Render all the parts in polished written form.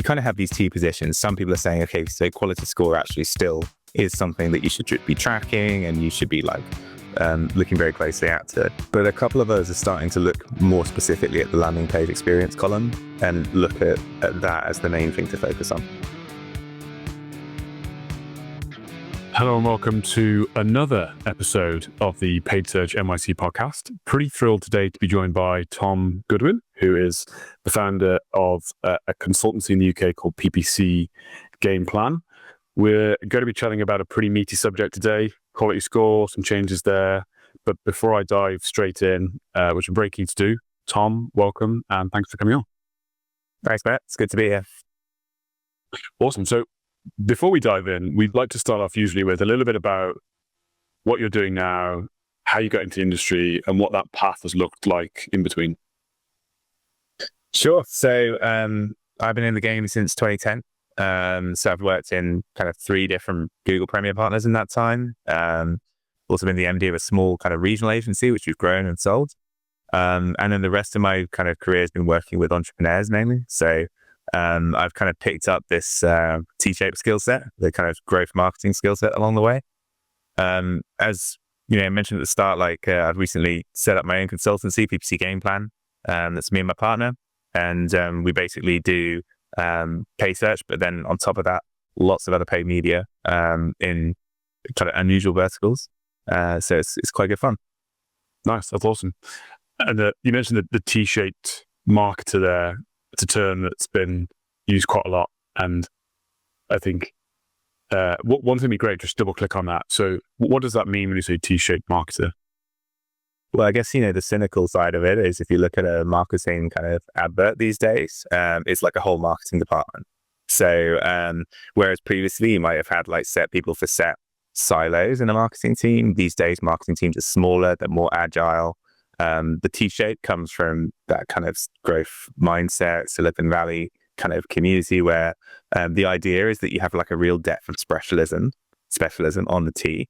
kind of have these two positions. Some people are saying, okay, so quality score actually still is something that you should be tracking and you should be like looking very closely at it. But a couple of us are starting to look more specifically at the landing page experience column and look at that as the main thing to focus on. Hello and welcome to another episode of the Paid Search NYC podcast. Pretty thrilled today to be joined by Tom Goodwin, who is the founder of a consultancy in the UK called PPC Gameplan. We're going to be chatting about a pretty meaty subject today, quality score, some changes there. But before I dive straight in, which I'm very keen to do, Tom, welcome and thanks for coming on. Thanks, Matt. It's good to be here. Awesome. So before we dive in, we'd like to start off usually with a little bit about what you're doing now, how you got into the industry, and what that path has looked like in between. Sure. So I've been in the game since 2010. So I've worked in kind of 3 different Google Premier partners in that time. Also been the MD of a small kind of regional agency, which we've grown and sold. And then the rest of my kind of career has been working with entrepreneurs mainly. So I've kind of picked up this T-shaped skill set, the kind of growth marketing skill set along the way. As you know, I mentioned at the start, like I've recently set up my own consultancy, PPC Gameplan. That's me and my partner. And we basically do paid search, but then on top of that, lots of other paid media in kind of unusual verticals. So it's quite good fun. Nice. That's awesome. And you mentioned the T-shaped marketer there. It's a term that's been used quite a lot. And I think one thing would be great, just double click on that. So what does that mean when you say T-shaped marketer? Well, I guess, the cynical side of it is if you look at a marketing kind of advert these days, it's like a whole marketing department. So whereas previously you might have had like set people for set silos in a marketing team, these days marketing teams are smaller, they're more agile. The T-shape comes from that kind of growth mindset, Silicon Valley kind of community where the idea is that you have like a real depth of specialism on the T.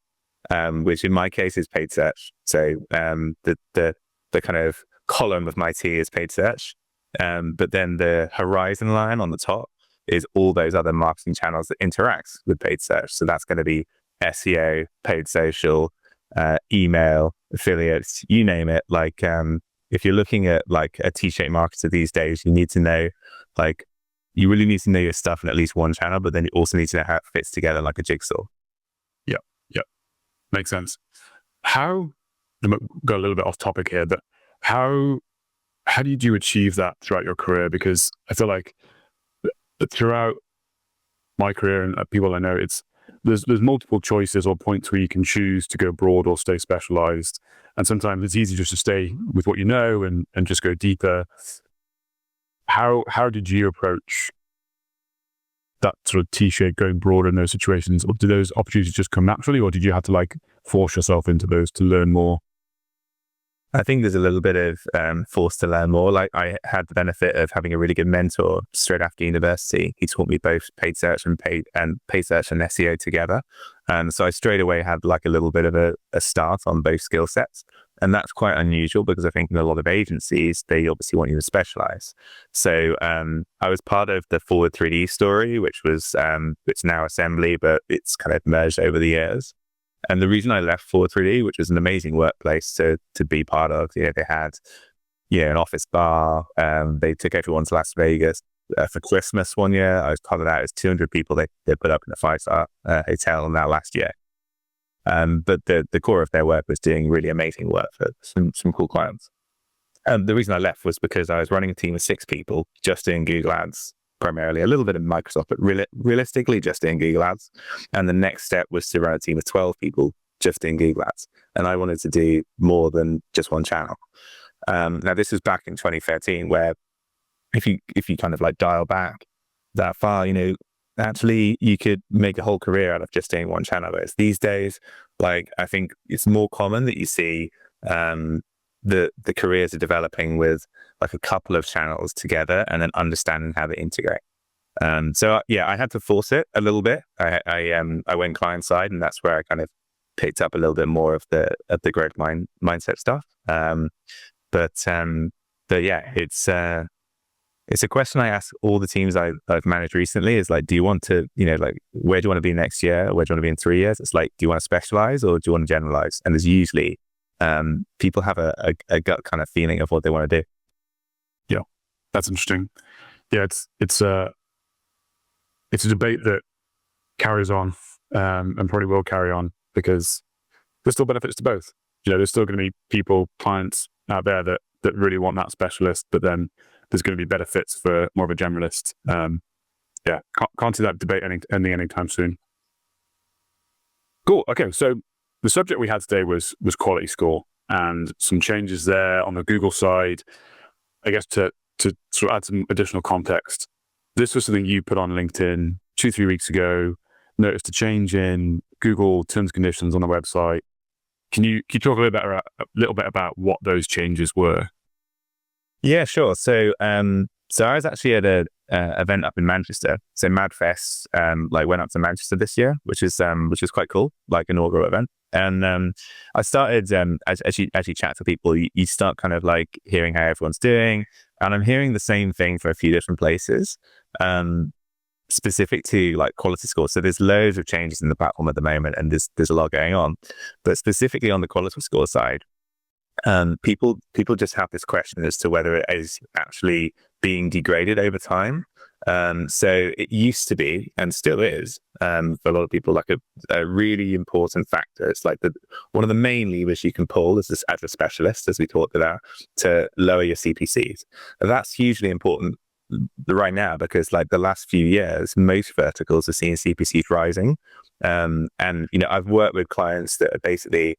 Which in my case is paid search. So the kind of column of my T is paid search. But then the horizon line on the top is all those other marketing channels that interact with paid search. So that's going to be SEO, paid social, email, affiliates, you name it. Like if you're looking at like a T-shaped marketer these days, you need to know, like, you really need to know your stuff in at least one channel, but then you also need to know how it fits together like a jigsaw. Yeah. Makes sense. How, go a little bit off topic here, but how did you achieve that throughout your career? Because I feel like throughout my career and people I know, there's multiple choices or points where you can choose to go broad or stay specialized. And sometimes it's easy just to stay with what you know and just go deeper. How did you approach that sort of T-shape going broader in those situations? Or did those opportunities just come naturally, or did you have to like force yourself into those to learn more? I think there's a little bit of forced to learn more. Like I had the benefit of having a really good mentor straight after university. He taught me both paid search and SEO together. So I straight away had like a little bit of a start on both skill sets. And that's quite unusual because I think in a lot of agencies, they obviously want you to specialize. So I was part of the Forward 3D story, which was, it's now Assembly, but it's kind of merged over the years. And the reason I left Forward 3D, which was an amazing workplace to be part of, they had, an office bar. They took everyone to Las Vegas for Christmas one year. I was part of that. It was 200 people they put up in a 5-star hotel in that last year. But the core of their work was doing really amazing work for some cool clients. The reason I left was because I was running a team of 6 people just doing Google Ads, primarily a little bit of Microsoft, but realistically just doing Google Ads. And the next step was to run a team of 12 people just doing Google Ads. And I wanted to do more than just one channel. Now this was back in 2013, where if you kind of like dial back that far, actually you could make a whole career out of just doing one channel. Whereas these days, like I think it's more common that you see the careers are developing with like a couple of channels together and then understanding how they integrate. So I had to force it a little bit. I went client side, and that's where I kind of picked up a little bit more of the growth mindset stuff. But yeah, it's It's a question I ask all the teams I've managed recently is like, do you want to, like, where do you want to be next year? Where do you want to be in 3 years? It's like, do you want to specialize or do you want to generalize? And there's usually, people have a gut kind of feeling of what they want to do. Yeah, that's interesting. Yeah, it's a debate that carries on, and probably will carry on, because there's still benefits to both. There's still going to be people, clients out there that really want that specialist, but then there's going to be benefits for more of a generalist. Yeah, can't see that debate ending anytime soon. Cool. Okay, so the subject we had today was quality score and some changes there on the Google side. I guess to sort of add some additional context, this was something you put on LinkedIn 2-3 weeks ago. Noticed a change in Google terms and conditions on the website. Can you talk a little bit about what those changes were? Yeah, sure. So I was actually at a event up in Manchester. So MadFest went up to Manchester this year, which is quite cool, like inaugural event. And I started as you chat to people, you start kind of like hearing how everyone's doing, and I'm hearing the same thing from a few different places, specific to like quality score. So there's loads of changes in the platform at the moment, and there's a lot going on. But specifically on the quality score side, people just have this question as to whether it is actually being degraded over time. So it used to be, and still is, for a lot of people, like a really important factor. It's like one of the main levers you can pull as a specialist, as we talked about, to lower your CPCs. And that's hugely important right now, because like the last few years, most verticals are seeing CPCs rising. And, I've worked with clients that are basically,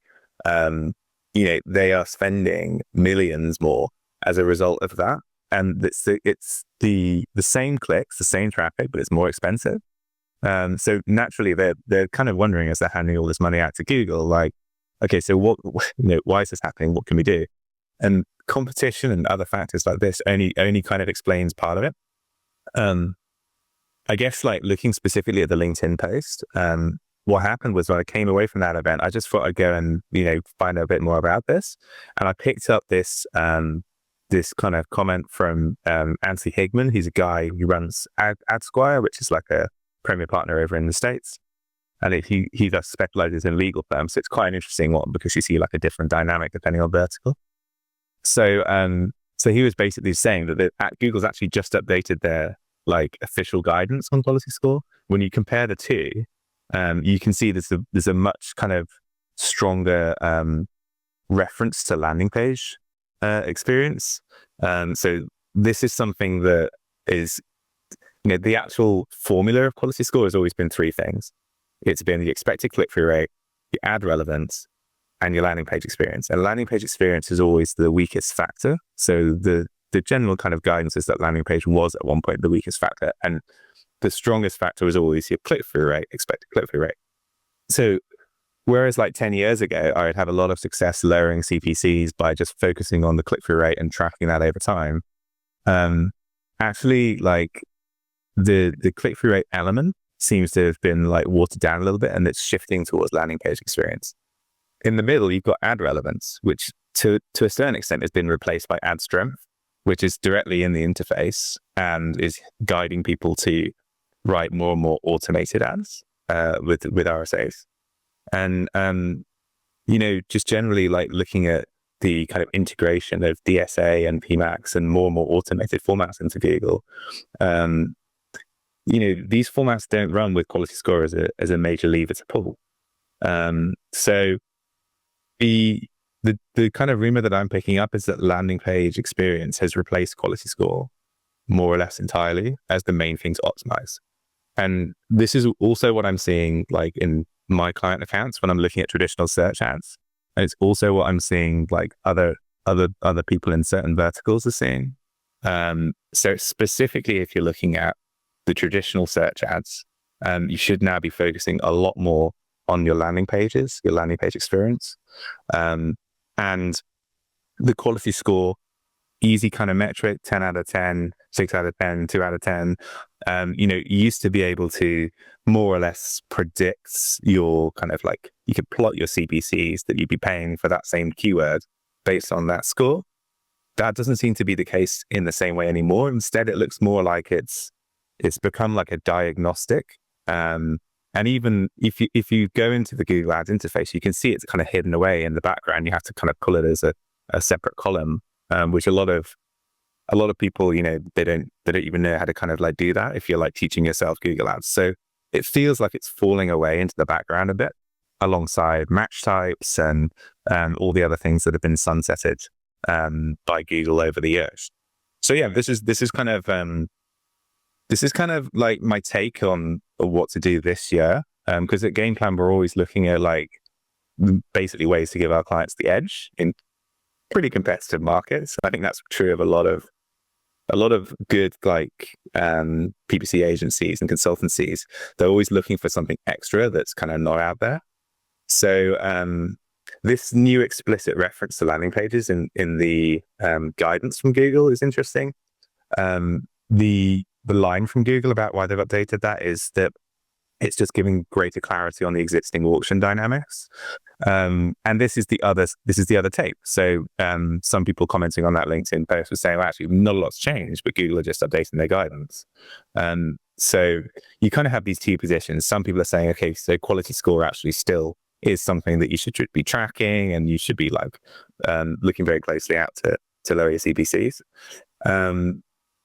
they are spending millions more as a result of that. And it's the same clicks, the same traffic, but it's more expensive. So naturally they're kind of wondering, as they're handing all this money out to Google, like, okay, so what, why is this happening? What can we do? And competition and other factors like this only kind of explains part of it. I guess like looking specifically at the LinkedIn post, what happened was when I came away from that event, I just thought I'd go and, find out a bit more about this. And I picked up this kind of comment from Anthony Higman. He's a guy who runs AdSquire, which is like a premier partner over in the States. And he does specializes in legal firms. So it's quite an interesting one, because you see like a different dynamic depending on vertical. So he was basically saying that Google's actually just updated their like official guidance on quality score. When you compare the two, you can see there's a much kind of stronger reference to landing page experience. So this is something that is, the actual formula of quality score has always been 3 things. It's been the expected click-through rate, the ad relevance, and your landing page experience. And landing page experience is always the weakest factor. So the general kind of guidance is that landing page was at one point the weakest factor, and the strongest factor was always your click-through rate, expected click-through rate. So whereas like 10 years ago, I would have a lot of success lowering CPCs by just focusing on the click-through rate and tracking that over time. Actually, like the click-through rate element seems to have been like watered down a little bit, and it's shifting towards landing page experience. In the middle, you've got ad relevance, which to a certain extent has been replaced by ad strength, which is directly in the interface and is guiding people to write more and more automated ads with RSAs. And, just generally like looking at the kind of integration of DSA and PMAX and more automated formats into Google. These formats don't run with quality score as a major lever to pull. So the kind of rumor that I'm picking up is that landing page experience has replaced quality score more or less entirely as the main thing to optimize. And this is also what I'm seeing like in my client accounts when I'm looking at traditional search ads. And it's also what I'm seeing like other people in certain verticals are seeing. So specifically, if you're looking at the traditional search ads, you should now be focusing a lot more on your landing pages, your landing page experience. And the quality score, easy kind of metric, 10 out of 10, 6 out of 10, 2 out of 10. You used to be able to more or less predict your kind of like, you could plot your CPCs that you'd be paying for that same keyword based on that score. that doesn't seem to be the case in the same way anymore. Instead, it looks more like it's become like a diagnostic. And even if you go into the Google Ads interface, you can see it's kind of hidden away in the background. You have to kind of pull it as a separate column, which a lot of people, they don't even know how to kind of like do that if you're like teaching yourself Google Ads. So it feels like it's falling away into the background a bit, alongside match types and all the other things that have been sunsetted by Google over the years. So yeah, this is kind of like my take on what to do this year. Because at Gameplan, we're always looking at like basically ways to give our clients the edge in pretty competitive markets. I think that's true of a lot of good like PPC agencies and consultancies. They're always looking for something extra that's kind of not out there. So this new explicit reference to landing pages in the guidance from Google is interesting. The line from Google about why they've updated that is that it's just giving greater clarity on the existing auction dynamics. And this is the other take. So some people commenting on that LinkedIn post were saying, well, actually, not a lot's changed, but Google are just updating their guidance. So you kind of have these two positions. Some people are saying, okay, so quality score actually still is something that you should be tracking, and you should be like looking very closely out to lower your CPCs.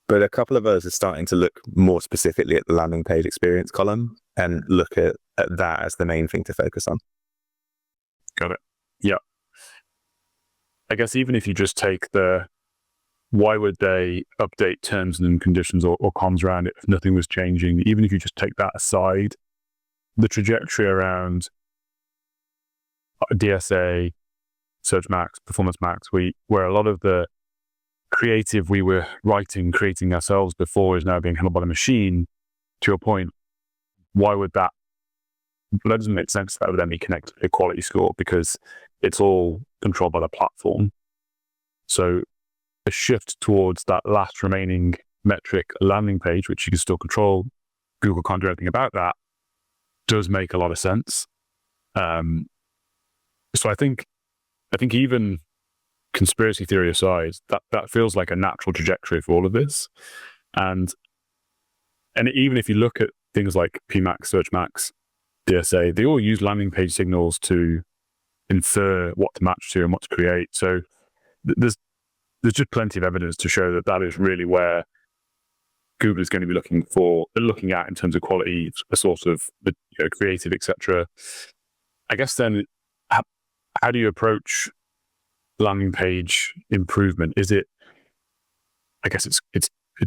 But a couple of us are starting to look more specifically at the landing page experience column and look at that as the main thing to focus on. Got it. Yeah. I guess even if you just take why would they update terms and conditions or comms around it if nothing was changing, even if you just take that aside, the trajectory around DSA, Search Max, Performance Max, where a lot of the creative we were creating ourselves before is now being handled by the machine. To your point, why would that doesn't make sense that would then be connected to a quality score, because it's all controlled by the platform. So a shift towards that last remaining metric, landing page, which you can still control, Google can't do anything about that, does make a lot of sense. So I think even conspiracy theory aside, that feels like a natural trajectory for all of this. And even if you look at things like PMax, Search Max, DSA, they all use landing page signals to infer what to match to and what to create. So there's just plenty of evidence to show that is really where Google is going to be looking at in terms of quality, a sort of creative, etc. I guess then, how do you approach landing page improvement? Is it, I guess it's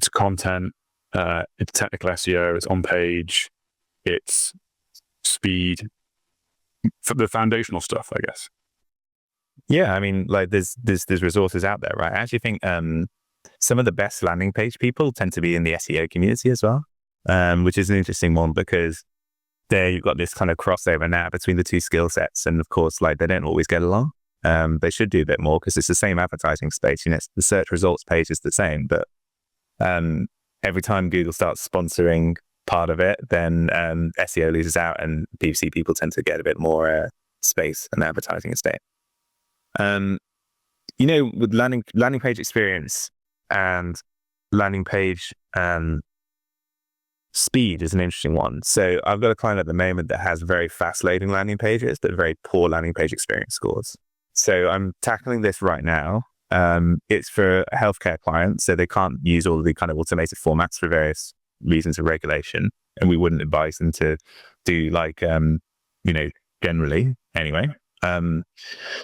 content, it's technical SEO, it's on page, it's speed, for the foundational stuff, I guess. Yeah, I mean, like there's resources out there, right? I actually think some of the best landing page people tend to be in the SEO community as well, which is an interesting one, because there you've got this kind of crossover now between the two skill sets, and of course, like they don't always get along. They should do a bit more because it's the same advertising space. The search results page is the same, but every time Google starts sponsoring part of it, then SEO loses out, and PPC people tend to get a bit more space and advertising estate. With landing page experience and landing page speed is an interesting one. So I've got a client at the moment that has very fast loading landing pages, but very poor landing page experience scores. So I'm tackling this right now. It's for a healthcare client, so they can't use all the kind of automated formats for various reasons of regulation, and we wouldn't advise them to do like generally anyway.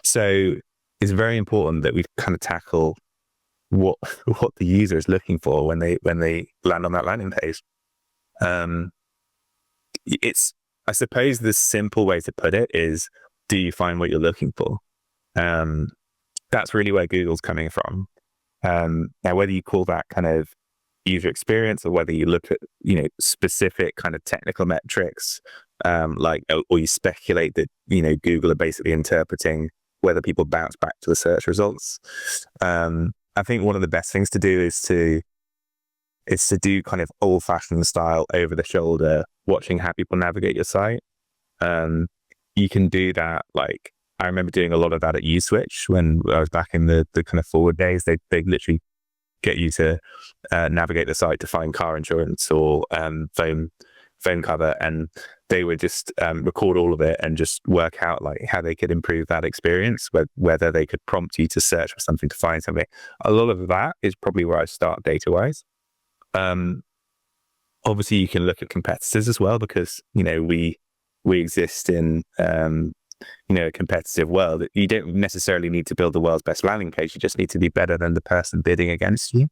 So it's very important that we kind of tackle what the user is looking for when they land on that landing page. It's, I suppose, the simple way to put it is, do you find what you're looking for? That's really where Google's coming from. Now, whether you call that kind of user experience, or whether you look at specific kind of technical metrics, or you speculate that Google are basically interpreting whether people bounce back to the search results. I think one of the best things to do is to do kind of old-fashioned style, over the shoulder, watching how people navigate your site. You can do that. Like, I remember doing a lot of that at USwitch when I was back in the kind of forward days. They literally get you to navigate the site to find car insurance or phone cover, and they would just record all of it and just work out like how they could improve that experience, whether they could prompt you to search for something to find something. A lot of that is probably where I start data-wise. Obviously, you can look at competitors as well, because we exist in a competitive world. You don't necessarily need to build the world's best landing page. You just need to be better than the person bidding against you.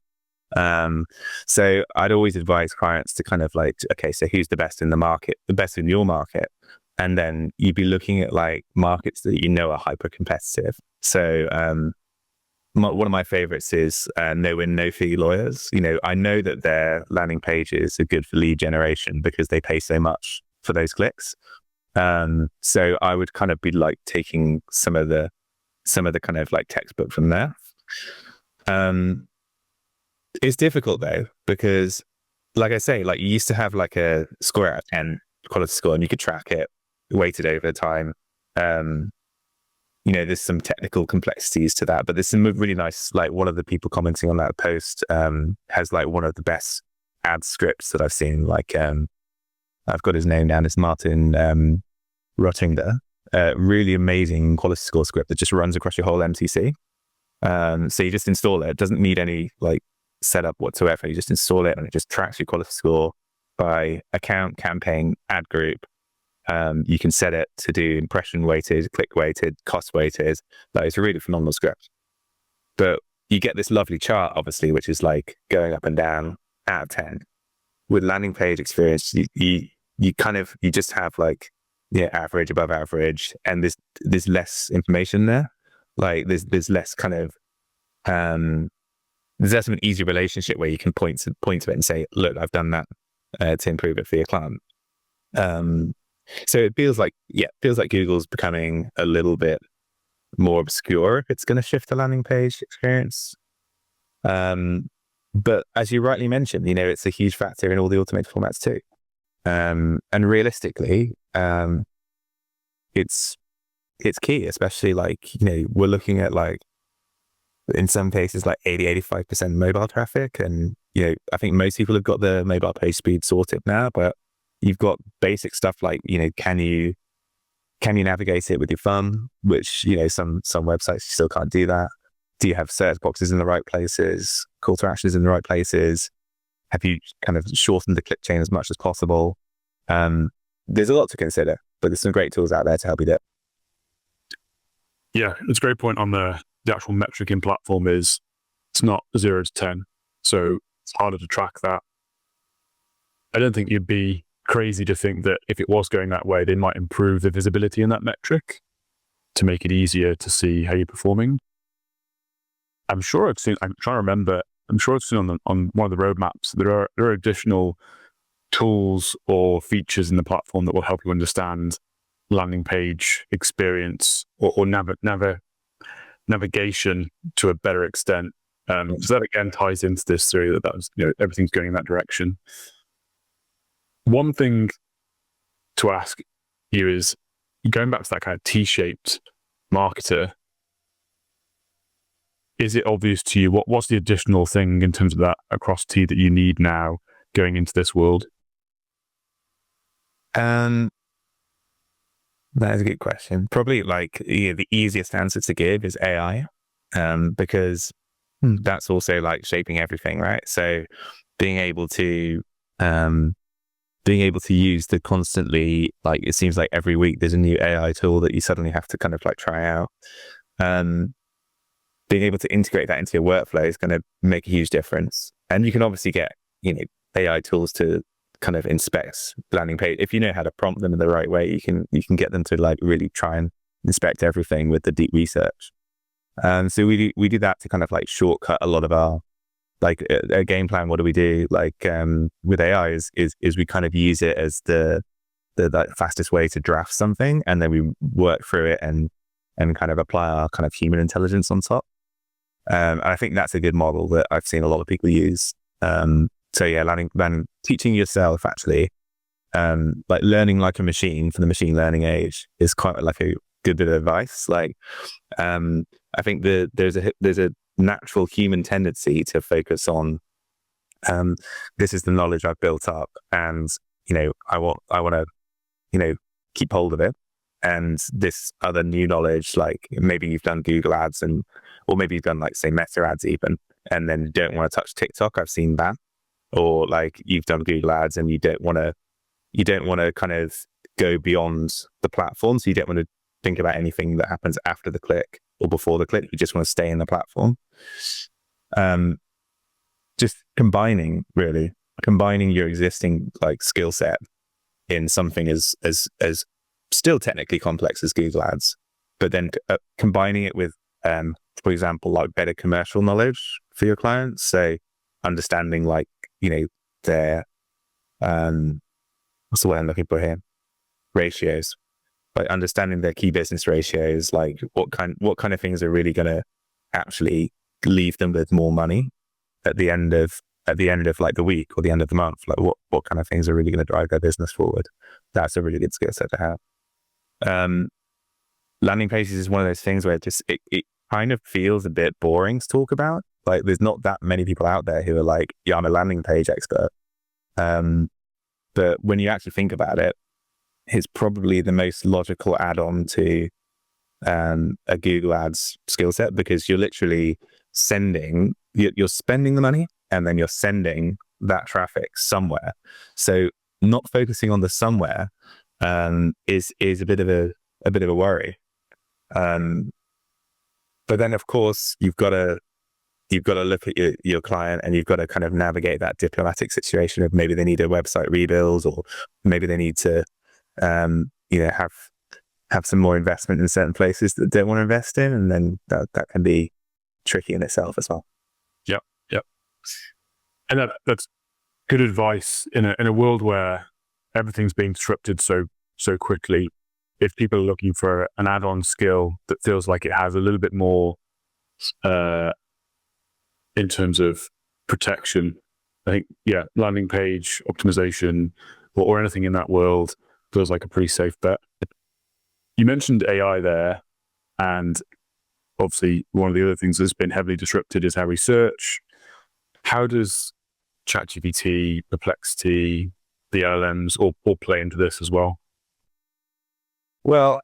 So I'd always advise clients to kind of like, okay, so who's the best in the market, the best in your market? And then you'd be looking at like markets that are hyper competitive. So one of my favorites is no win, no fee lawyers. I know that their landing pages are good for lead generation because they pay so much for those clicks. So I would kind of be like taking some of the kind of like textbook from there. It's difficult though, because like I say, like you used to have like a score out of 10 quality score and you could track it weighted over time. There's some technical complexities to that, but there's some really nice, like one of the people commenting on that post has like one of the best ad scripts that I've seen. Like I've got his name down, it's Martin Rottinger. Really amazing quality score script that just runs across your whole MCC. So you just install it. It doesn't need any like setup whatsoever. You just install it and it just tracks your quality score by account, campaign, ad group. You can set it to do impression weighted, click weighted, cost weighted. That is a really phenomenal script. But you get this lovely chart, obviously, which is like going up and down out of 10. With landing page experience, you just have like average, above average, and there's less information there. Like there's less kind of there's less of an easy relationship where you can point to it and say, look, I've done that to improve it for your client. So it feels like Google's becoming a little bit more obscure if it's going to shift the landing page experience. But as you rightly mentioned, it's a huge factor in all the automated formats too. And realistically, it's key, especially like, we're looking at like, in some cases, like 80-85% mobile traffic. And, I think most people have got the mobile page speed sorted now, but you've got basic stuff like, can you navigate it with your thumb, which, some websites still can't do that. Do you have search boxes in the right places, call to actions in the right places? Have you kind of shortened the click chain as much as possible? There's a lot to consider, but there's some great tools out there to help you do it. Yeah, it's a great point on the actual metric in platform is it's not 0 to 10. So it's harder to track that. I don't think you'd be crazy to think that if it was going that way, they might improve the visibility in that metric to make it easier to see how you're performing. I'm trying to remember, I'm sure I've seen on one of the roadmaps, there are additional tools or features in the platform that will help you understand landing page experience or navigation to a better extent. So that again ties into this theory that was, everything's going in that direction. One thing to ask you is, going back to that kind of T-shaped marketer, is it obvious to you what's the additional thing in terms of that across T that you need now going into this world? That is a good question. Probably like the easiest answer to give is AI, because that's also like shaping everything, right? So being able to use the constantly, like it seems like every week there's a new AI tool that you suddenly have to kind of like try out. Being able to integrate that into your workflow is going to make a huge difference. And you can obviously get, AI tools to kind of inspect landing page. If you know how to prompt them in the right way, you can get them to like really try and inspect everything with the deep research. So we do that to kind of like shortcut a lot of our, like a game plan. What do we do? Like with AI is we kind of use it as the fastest way to draft something, and then we work through it and kind of apply our kind of human intelligence on top. And I think that's a good model that I've seen a lot of people use. So yeah, teaching yourself actually, like learning like a machine for the machine learning age is quite like good bit of advice. Like, I think there's a natural human tendency to focus on, this is the knowledge I've built up, and I want to keep hold of it. And this other new knowledge, like maybe you've done Google ads or maybe you've done like say Meta ads even, and then you don't want to touch TikTok. I've seen that. Or like you've done Google ads and you don't want to kind of go beyond the platform. So you don't want to think about anything that happens after the click or before the click. You just want to stay in the platform. Just combining your existing like skill set in something as still technically complex as Google ads, but then combining it with, for example, like better commercial knowledge for your clients. So understanding like, their, what's the word I'm looking for here? Ratios, like understanding their key business ratios, like what kind of things are really going to actually leave them with more money at the end of like the week or the end of the month. Like what kind of things are really going to drive their business forward. That's a really good skill set to have. Landing pages is one of those things where it kind of feels a bit boring to talk about. Like there's not that many people out there who are like, yeah, I'm a landing page expert. But when you actually think about it, it's probably the most logical add-on to a Google Ads skill set, because you're literally you're spending the money and then you're sending that traffic somewhere. So not focusing on the somewhere is a bit of a worry. But then of course you've got to look at your client, and you've got to kind of navigate that diplomatic situation of maybe they need a website rebuild, or maybe they need to, have some more investment in certain places that they don't want to invest in. And then that can be tricky in itself as well. Yep. And that's good advice in a world where everything's being disrupted so quickly. If people are looking for an add-on skill that feels like it has a little bit more, in terms of protection, I think, landing page optimization or anything in that world feels like a pretty safe bet. You mentioned AI there, and obviously one of the other things that's been heavily disrupted is how we search. How does ChatGPT, Perplexity, the LLMs all play into this as well? Well,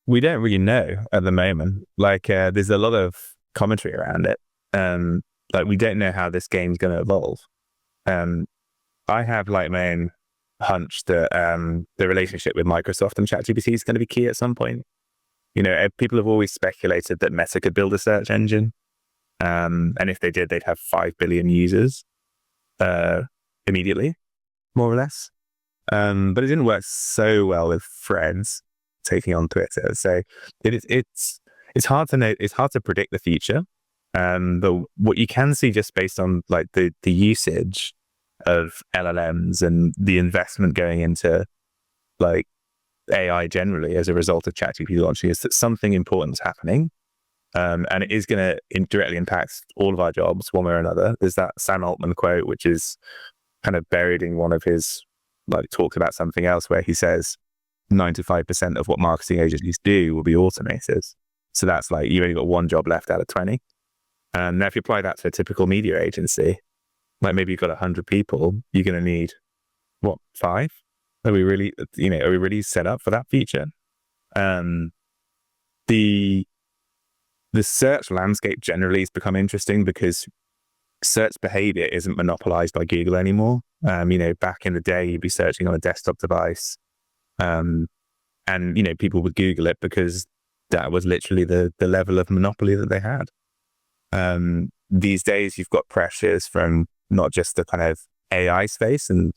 we don't really know at the moment. Like, there's a lot of commentary around it. Like, we don't know how this game's going to evolve. I have like my own hunch that the relationship with Microsoft and ChatGPT is going to be key at some point. People have always speculated that Meta could build a search engine, and if they did, they'd have 5 billion users immediately, more or less. But it didn't work so well with Threads taking on Twitter. So it's hard to know. It's hard to predict the future. But what you can see just based on like the usage of LLMs and the investment going into like AI generally as a result of ChatGPT launching is that something important is happening. And it is going to directly impact all of our jobs one way or another. There's that Sam Altman quote, which is kind of buried in one of his like talks about something else, where he says 95% of what marketing agencies do will be automated. So that's like, you only got one job left out of 20. And now if you apply that to a typical media agency, like maybe you've got 100 people, you're going to need, 5? Are we really set up for that feature? The search landscape generally has become interesting because search behavior isn't monopolized by Google anymore. Back in the day, you'd be searching on a desktop device, and people would Google it because that was literally the level of monopoly that they had. These days, you've got pressures from not just the kind of AI space and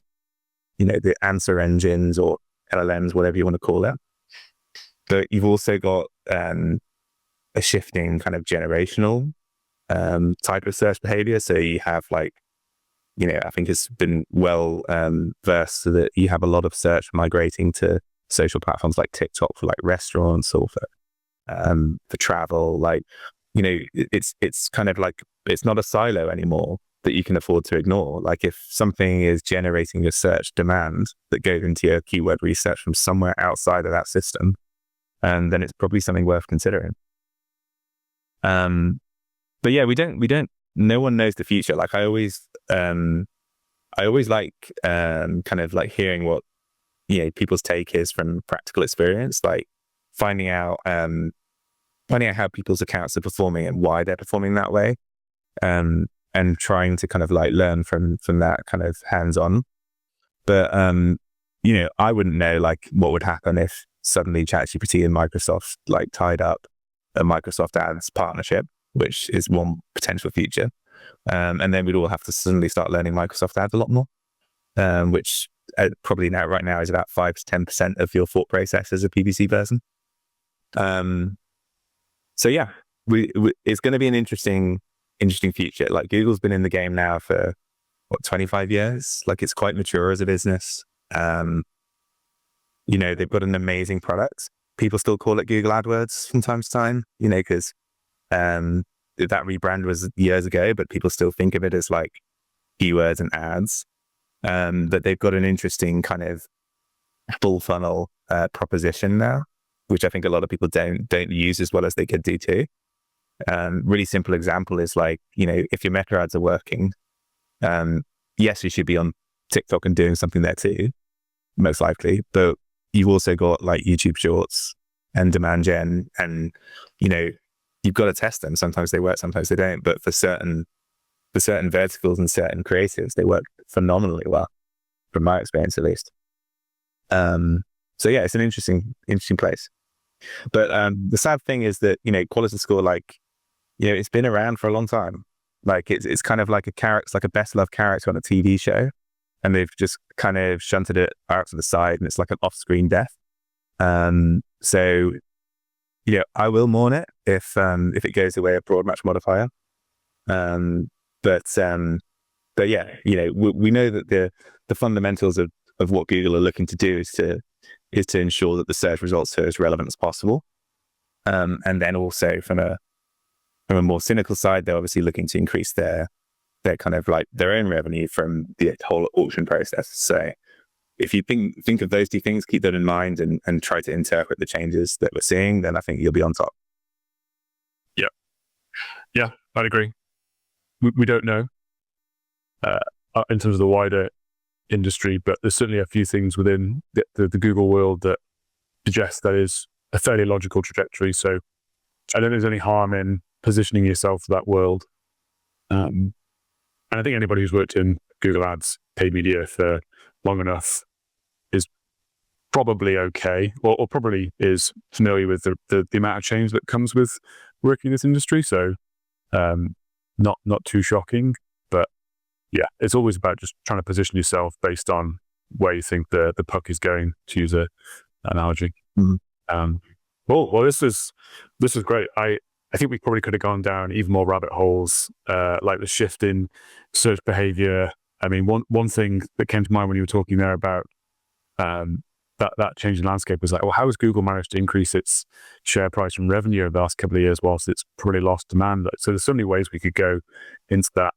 the answer engines or LLMs, whatever you want to call it, but you've also got a shifting kind of generational type of search behavior. So you have like, I think it's been well versed so that you have a lot of search migrating to social platforms like TikTok for like restaurants or for travel. Like, it's kind of like, it's not a silo anymore that you can afford to ignore. Like if something is generating a search demand that goes into your keyword research from somewhere outside of that system, then it's probably something worth considering. But yeah, we don't, no one knows the future. Like I always like, kind of like hearing what, people's take is from practical experience, like finding out how people's accounts are performing and why they're performing that way. And trying to kind of like learn from that kind of hands-on. But, I wouldn't know like what would happen if suddenly ChatGPT and Microsoft like tied up a Microsoft Ads partnership, which is one potential future. And then we'd all have to suddenly start learning Microsoft Ads a lot more, which probably right now is about 5 to 10% of your thought process as a PPC person. So yeah, it's going to be an interesting future. Like Google's been in the game now for 25 years. Like it's quite mature as a business. They've got an amazing product. People still call it Google AdWords from time to time, because that rebrand was years ago, but people still think of it as like keywords and ads. But they've got an interesting kind of full funnel proposition now, which I think a lot of people don't use as well as they could do too. Really simple example is like, if your meta ads are working, yes, you should be on TikTok and doing something there too, most likely, but you've also got like YouTube Shorts and demand gen, and you've got to test them. Sometimes they work, sometimes they don't, but for certain verticals and certain creatives, they work phenomenally well, from my experience at least. So yeah, it's an interesting place. But the sad thing is that quality score, like it's been around for a long time. Like it's kind of like a character, it's like a best loved character on a TV show, and they've just kind of shunted it out to the side, and it's like an off-screen death. So I will mourn it if it goes away a broad match modifier. But yeah, we know that the fundamentals of what Google are looking to do is to ensure that the search results are as relevant as possible. And then also from a more cynical side, they're obviously looking to increase their kind of like their own revenue from the whole auction process. So if you think of those two things, keep that in mind and try to interpret the changes that we're seeing, then I think you'll be on top. Yeah, I'd agree. We don't know in terms of the wider industry, but there's certainly a few things within the Google world that suggest that is a fairly logical trajectory. So I don't think there's any harm in positioning yourself for that world. And I think anybody who's worked in Google Ads, paid media for long enough is probably okay, or probably is familiar with the amount of change that comes with working in this industry. So not too shocking, but yeah, it's always about just trying to position yourself based on where you think the puck is going, to use an analogy. Mm-hmm. Well, this is great. I think we probably could have gone down even more rabbit holes, like the shift in search behavior. I mean, one thing that came to mind when you were talking there about that change in landscape was like, well, how has Google managed to increase its share price and revenue over the last couple of years whilst it's probably lost demand? So there's so many ways we could go into that.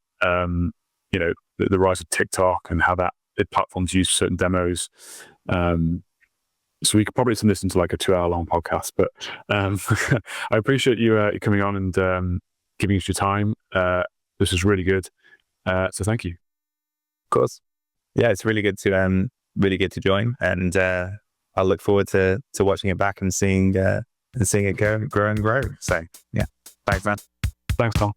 The rise of TikTok and how that platforms use certain demos. So we could probably turn this into like a 2-hour long podcast, but I appreciate you coming on and giving us your time. This is really good. So thank you. Of course. Yeah, it's really good to join, and I'll look forward to watching it back and seeing it grow and grow. So yeah, thanks, man. Thanks, Tom.